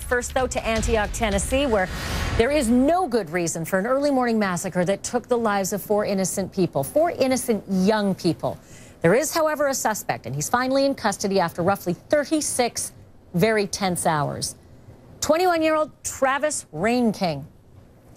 First, though, to Antioch, Tennessee, where there is no good reason for an early morning massacre that took the lives of 4 innocent people, 4 innocent young people. There is, however, a suspect, and he's finally in custody after roughly 36 very tense hours. 21-year-old Travis Rainking,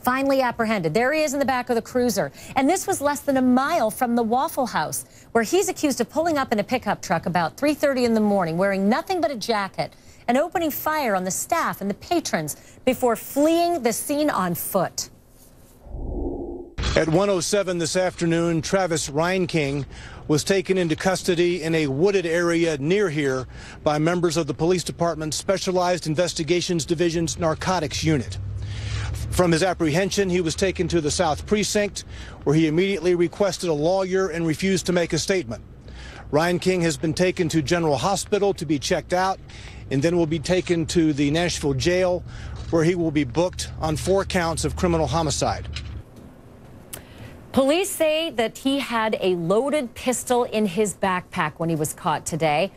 finally apprehended. There he is in the back of the cruiser. And this was less than a mile from the Waffle House, where he's accused of pulling up in a pickup truck about 3:30 in the morning, wearing nothing but a jacket, and opening fire on the staff and the patrons before fleeing the scene on foot. At 1:07 this afternoon, Travis Rainking was taken into custody in a wooded area near here by members of the police department's Specialized Investigations Division's Narcotics Unit. From his apprehension, he was taken to the South Precinct, where he immediately requested a lawyer and refused to make a statement. Rainking has been taken to General Hospital to be checked out, and then will be taken to the Nashville jail, where he will be booked on 4 counts of criminal homicide. Police say that he had a loaded pistol in his backpack when he was caught today,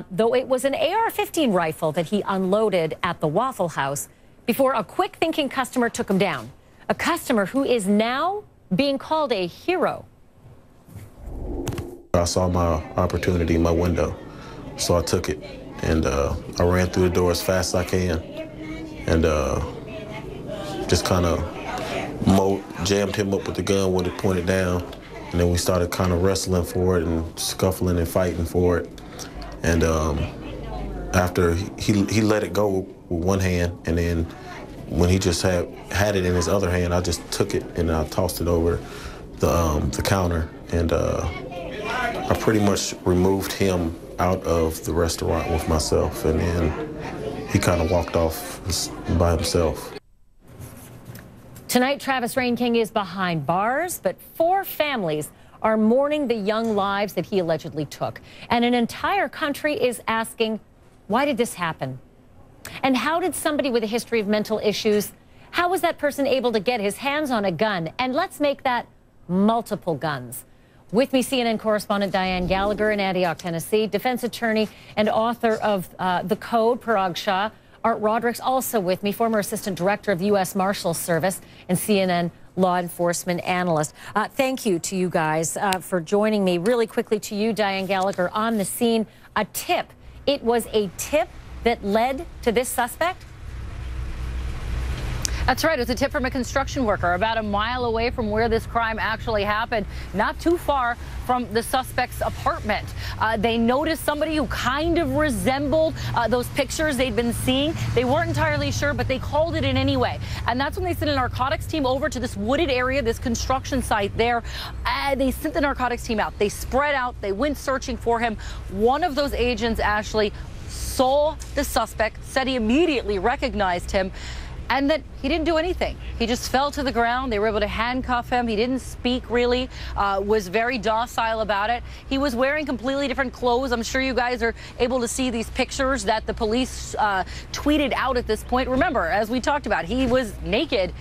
though it was an AR-15 rifle that he unloaded at the Waffle House before a quick-thinking customer took him down. A customer who is now being called a hero. I saw my opportunity in my window, so I took it. And I ran through the door as fast as I can, and just kind of jammed him up with the gun when it pointed down. And then we started kind of wrestling for it and scuffling and fighting for it. And after he let it go with one hand, and then when he just had it in his other hand, I just took it and I tossed it over the counter, and I pretty much removed him out of the restaurant with myself, and then he kind of walked off by himself. Tonight, Travis Rainking is behind bars, but 4 families are mourning the young lives that he allegedly took. And an entire country is asking, why did this happen? And how did somebody with a history of mental issues, how was that person able to get his hands on a gun? And let's make that multiple guns. With me, CNN correspondent Diane Gallagher in Antioch, Tennessee, defense attorney and author of The Code, Parag Shah. Art Roderick's also with me, former assistant director of the U.S. Marshals Service and CNN law enforcement analyst. Thank you to you guys for joining me. Really quickly to you, Diane Gallagher, on the scene, a tip. It was a tip that led to this suspect? That's right. It was a tip from a construction worker about a mile away from where this crime actually happened, not too far from the suspect's apartment. They noticed somebody who kind of resembled those pictures they'd been seeing. They weren't entirely sure, but they called it in anyway. And that's when they sent a narcotics team over to this wooded area, this construction site there. They sent the narcotics team out. They spread out. They went searching for him. One of those agents actually saw the suspect, said he immediately recognized him, and that he didn't do anything. He just fell to the ground. They were able to handcuff him. He didn't speak really, was very docile about it. He was wearing completely different clothes. I'm sure you guys are able to see these pictures that the police tweeted out at this point. Remember, as we talked about, he was naked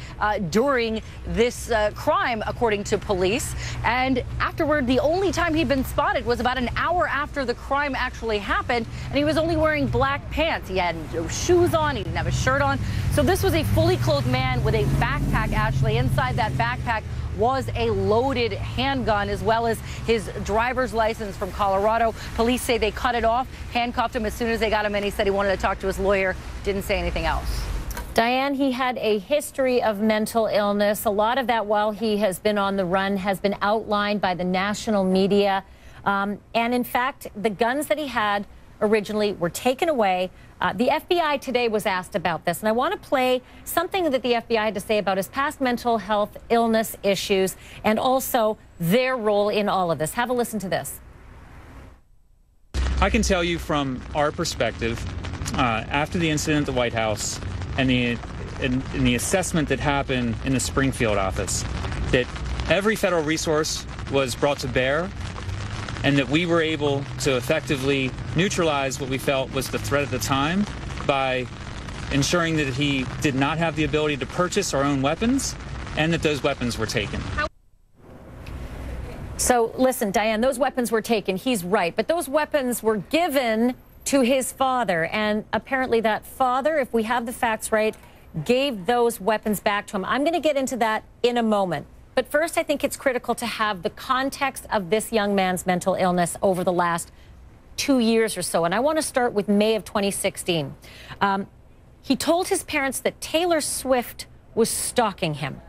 during this crime, according to police. And afterward, the only time he'd been spotted was about an hour after the crime actually happened, and he was only wearing black pants. He had no shoes on. He didn't have a shirt on. So this was a fully clothed man with a backpack. Actually, inside that backpack was a loaded handgun, as well as his driver's license from Colorado. Police say they cut it off, handcuffed him as soon as they got him in. He said he wanted to talk to his lawyer, didn't say anything else. Diane, he had a history of mental illness. A lot of that, while he has been on the run, has been outlined by the national media. And in fact, the guns that he had originally were taken away. The FBI today was asked about this, and I want to play something that the FBI had to say about his past mental health illness issues and also their role in all of this. Have a listen to this. I can tell you from our perspective, after the incident at the White House and the assessment that happened in the Springfield office, that every federal resource was brought to bear, and that we were able to effectively neutralize what we felt was the threat at the time by ensuring that he did not have the ability to purchase or own weapons, and that those weapons were taken. So listen, Diane, those weapons were taken. He's right. But those weapons were given to his father. And apparently that father, if we have the facts right, gave those weapons back to him. I'm going to get into that in a moment. But first, I think it's critical to have the context of this young man's mental illness over the last 2 years or so. And I want to start with May of 2016. He told his parents that Taylor Swift was stalking him.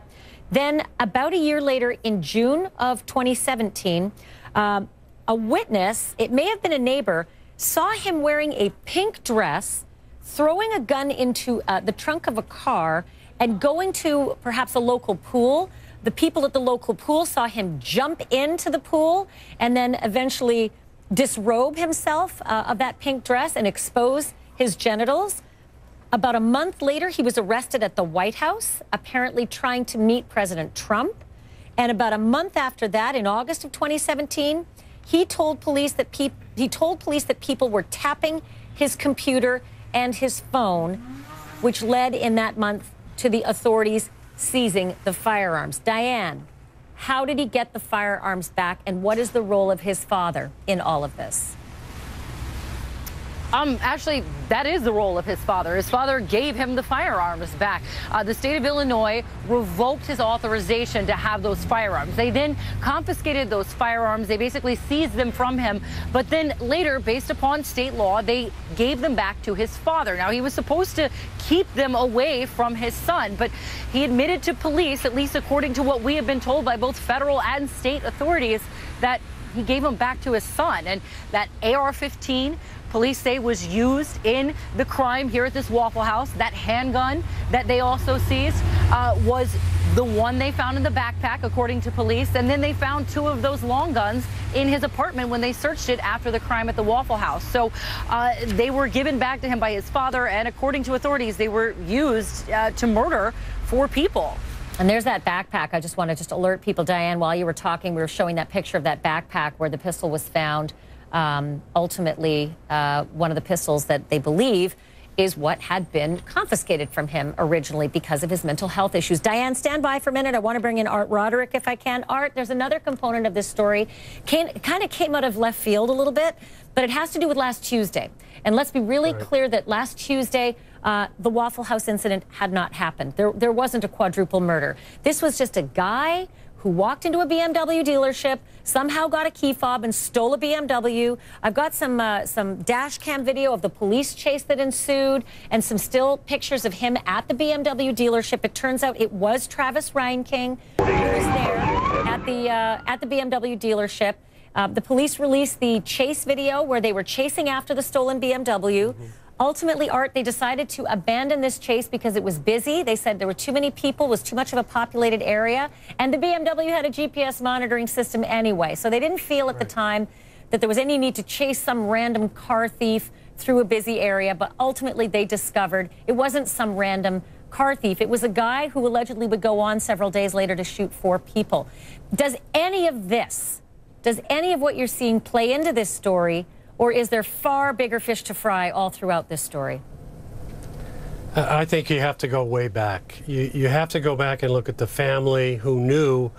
Then about a year later, in June of 2017, a witness, it may have been a neighbor, saw him wearing a pink dress, throwing a gun into the trunk of a car and going to perhaps a local pool. The people at the local pool saw him jump into the pool and then eventually disrobe himself of that pink dress and expose his genitals. About a month later, he was arrested at the White House, apparently trying to meet President Trump. And about a month after that, in August of 2017, he told police that people were tapping his computer and his phone, which led in that month to the authorities seizing the firearms. Diane, how did he get the firearms back, and what is the role of his father in all of this? Actually, that is the role of his father. His father gave him the firearms back. The state of Illinois revoked his authorization to have those firearms. They then confiscated those firearms. They basically seized them from him. But then later, based upon state law, they gave them back to his father. Now, he was supposed to keep them away from his son, but he admitted to police, at least according to what we have been told by both federal and state authorities, that he gave them back to his son. And that AR-15, police say, was used in the crime here at this Waffle House. That handgun that they also seized was the one they found in the backpack, according to police. And then they found 2 of those long guns in his apartment when they searched it after the crime at the Waffle House. So they were given back to him by his father, and according to authorities, they were used to murder 4 people. And there's that backpack. I just want to alert people, Diane, while you were talking, we were showing that picture of that backpack where the pistol was found. Ultimately, one of the pistols that they believe is what had been confiscated from him originally because of his mental health issues. Diane, stand by for a minute. I want to bring in Art Roderick if I can. Art, there's another component of this story. Kind of came out of left field a little bit, but it has to do with last Tuesday. And let's be really clear that last Tuesday, the Waffle House incident had not happened. There wasn't a quadruple murder. This was just a guy who walked into a BMW dealership, somehow got a key fob and stole a BMW. I've got some dash cam video of the police chase that ensued and some still pictures of him at the BMW dealership. It turns out it was Travis Reinking who was there at the BMW dealership. The police released the chase video where they were chasing after the stolen BMW. Ultimately, Art, they decided to abandon this chase because it was busy. They said there were too many people, was too much of a populated area, and the BMW had a GPS monitoring system anyway. So they didn't feel at the time that there was any need to chase some random car thief through a busy area, but ultimately they discovered it wasn't some random car thief. It was a guy who allegedly would go on several days later to shoot 4 people. Does any of what you're seeing play into this story? Or is there far bigger fish to fry all throughout this story? I think you have to go way back. You have to go back and look at the family who knew,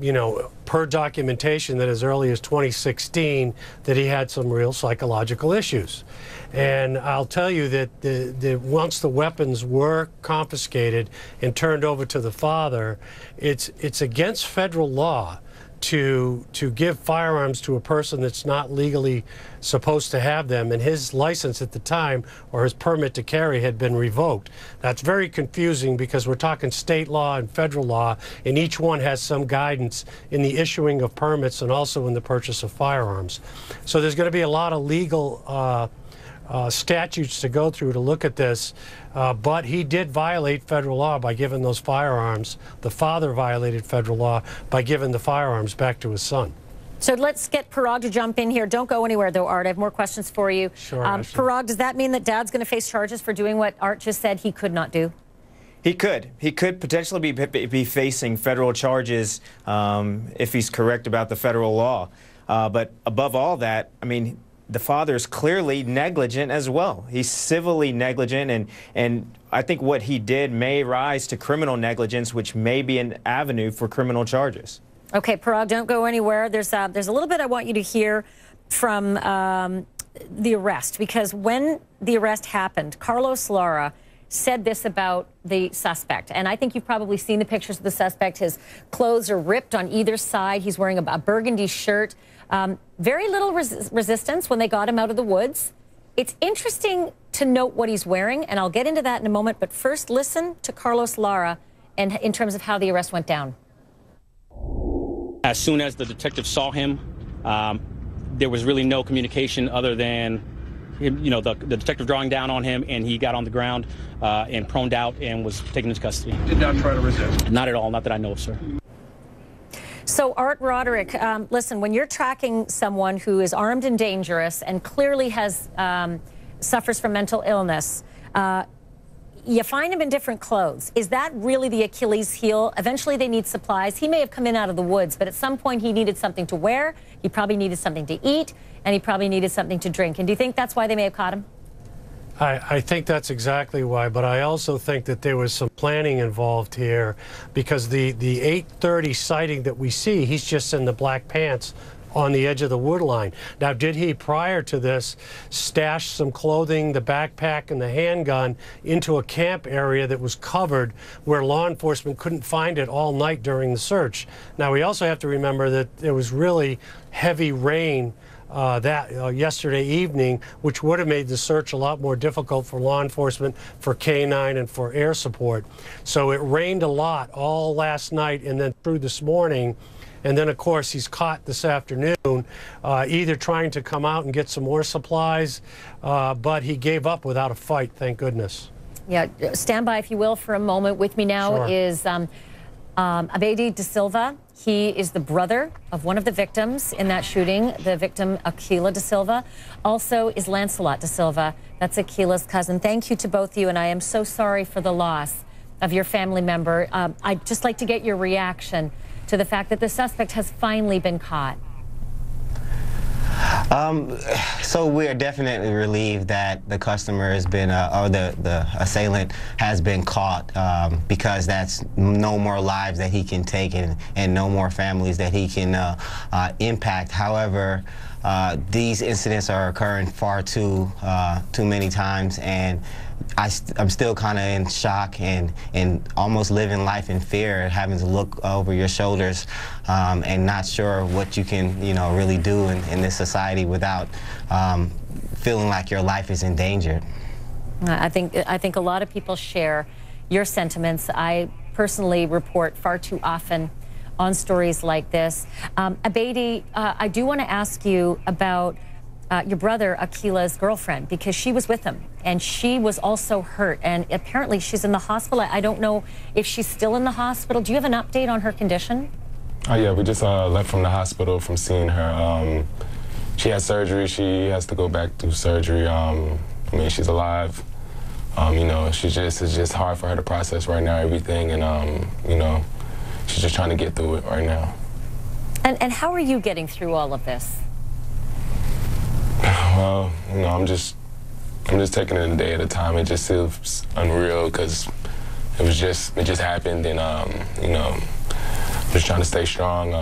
you know, per documentation that as early as 2016 that he had some real psychological issues. And I'll tell you that once the weapons were confiscated and turned over to the father, it's against federal law to give firearms to a person that's not legally supposed to have them, and his license at the time or his permit to carry had been revoked. That's very confusing because we're talking state law and federal law, and each one has some guidance in the issuing of permits and also in the purchase of firearms. So there's going to be a lot of legal statutes to go through to look at this, but he did violate federal law by giving those firearms. The father violated federal law by giving the firearms back to his son. So let's get Parag to jump in here. Don't go anywhere, though, Art. I have more questions for you. Sure. Parag, does that mean that Dad's going to face charges for doing what Art just said he could not do? He could. He could potentially be facing federal charges if he's correct about the federal law. But above all that, I mean, the father is clearly negligent as well. He's civilly negligent, and I think what he did may rise to criminal negligence, which may be an avenue for criminal charges. Okay, Parag, don't go anywhere. There's a little bit I want you to hear from the arrest, because when the arrest happened, Carlos Lara said this about the suspect. And I think you've probably seen the pictures of the suspect. His clothes are ripped on either side. He's wearing a burgundy shirt. Very little resistance when they got him out of the woods. It's interesting to note what he's wearing, and I'll get into that in a moment. But first, listen to Carlos Lara and in terms of how the arrest went down. As soon as the detective saw him, there was really no communication other than him, the detective drawing down on him, and he got on the ground and proned out and was taken into custody. Did not try to resist? Not at all, not that I know of, sir. So, Art Roderick, listen, when you're tracking someone who is armed and dangerous and clearly has suffers from mental illness, you find him in different clothes. Is that really the Achilles heel? Eventually they need supplies. He may have come in out of the woods, but at some point he needed something to wear, he probably needed something to eat, and he probably needed something to drink. And do you think that's why they may have caught him? I think that's exactly why, but I also think that there was some planning involved here, because the 8:30 sighting that we see, he's just in the black pants on the edge of the wood line. Now, did he, prior to this, stash some clothing, the backpack, and the handgun into a camp area that was covered where law enforcement couldn't find it all night during the search? Now, we also have to remember that there was really heavy rain yesterday evening, which would have made the search a lot more difficult for law enforcement, for K-9, and for air support. So it rained a lot all last night and then through this morning. And then, of course, he's caught this afternoon either trying to come out and get some more supplies, but he gave up without a fight, thank goodness. Yeah, stand by, if you will, for a moment. With me now Sure. is Abedi Da Silva. He is the brother of one of the victims in that shooting, the victim, Aquila Da Silva. Also is Lancelot Da Silva. That's Aquila's cousin. Thank you to both of you, and I am so sorry for the loss of your family member. I'd just like to get your reaction to the fact that the suspect has finally been caught. So we are definitely relieved that the customer has been, or the assailant has been caught, because that's no more lives that he can take and no more families that he can impact. However, these incidents are occurring far too many times, and I'm still kind of in shock and almost living life in fear, having to look over your shoulders and not sure what you can, really do in this society without feeling like your life is endangered. I think a lot of people share your sentiments. I personally report far too often on stories like this. Abedi, I do want to ask you about your brother Aquila's girlfriend, because she was with him and she was also hurt, and apparently she's in the hospital. I don't know if she's still in the hospital. Do you have an update on her condition? Oh yeah, we just left from the hospital from seeing her. She had surgery. She has to go back through surgery. I mean, she's alive. It's just hard for her to process right now everything, and she's just trying to get through it right now. And how are you getting through all of this? Well, I'm just taking it a day at a time. It just feels unreal because it just happened, and I'm just trying to stay strong.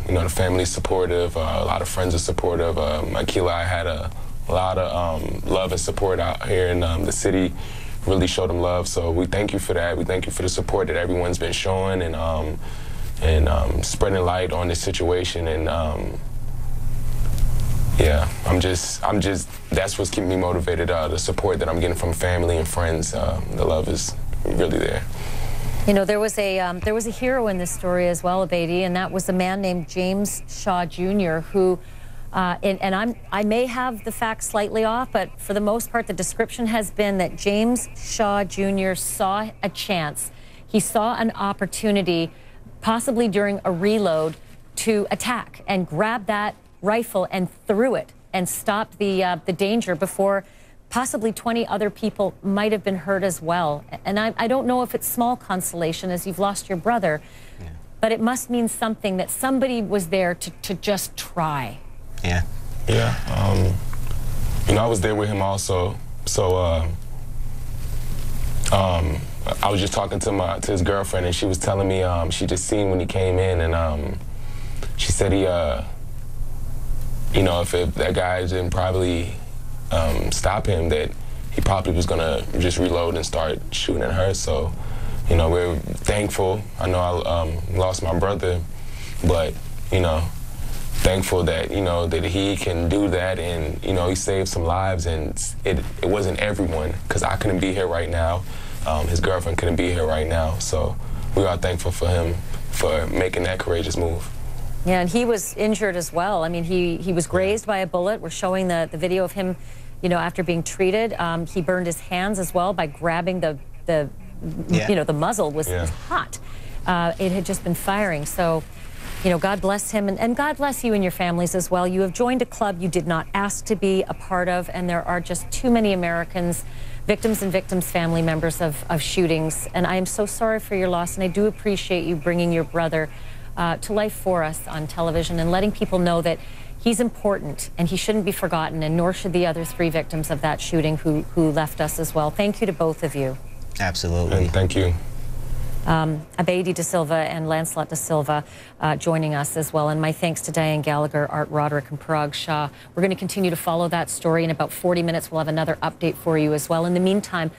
The family's supportive. A lot of friends are supportive. Aquila, I had a lot of love and support out here in the city. Really showed them love, so we thank you for that. We thank you for the support that everyone's been showing and spreading light on this situation. And yeah, I'm just, that's what's keeping me motivated, the support that I'm getting from family and friends. The love is really there. There was a hero in this story as well, Abedi, and that was a man named James Shaw Jr., who, I may have the facts slightly off, but for the most part, the description has been that James Shaw Jr. saw a chance. He saw an opportunity, possibly during a reload, to attack and grab that rifle and threw it and stopped the danger before possibly 20 other people might have been hurt as well. And I don't know if it's small consolation as you've lost your brother, yeah, but it must mean something that somebody was there to just try. Yeah. Yeah. I was there with him also. So I was just talking to his girlfriend, and she was telling me she just seen when he came in, and she said he, if that guy didn't probably stop him, that he probably was gonna just reload and start shooting at her. So, you know, we're thankful. I know I lost my brother, but, you know, thankful that, you know, that he can do that, and, you know, he saved some lives, and it wasn't everyone, because I couldn't be here right now. His girlfriend couldn't be here right now. So we are thankful for him for making that courageous move. Yeah, and he was injured as well. I mean, he was grazed by a bullet. We're showing the video of him, you know, after being treated. He burned his hands as well by grabbing you know, the muzzle was hot. It had just been firing. So, you know, God bless him, and God bless you and your families as well. You have joined a club you did not ask to be a part of, and there are just too many Americans, victims and victims' family members of shootings. And I am so sorry for your loss, and I do appreciate you bringing your brother to life for us on television and letting people know that he's important and he shouldn't be forgotten, and nor should the other 3 victims of that shooting who left us as well. Thank you to both of you. Absolutely. And thank you. Abedi Da Silva and Lancelot Da Silva joining us as well. And my thanks to Diane Gallagher, Art Roderick, and Parag Shah. We're going to continue to follow that story. In about 40 minutes, we'll have another update for you as well. In the meantime,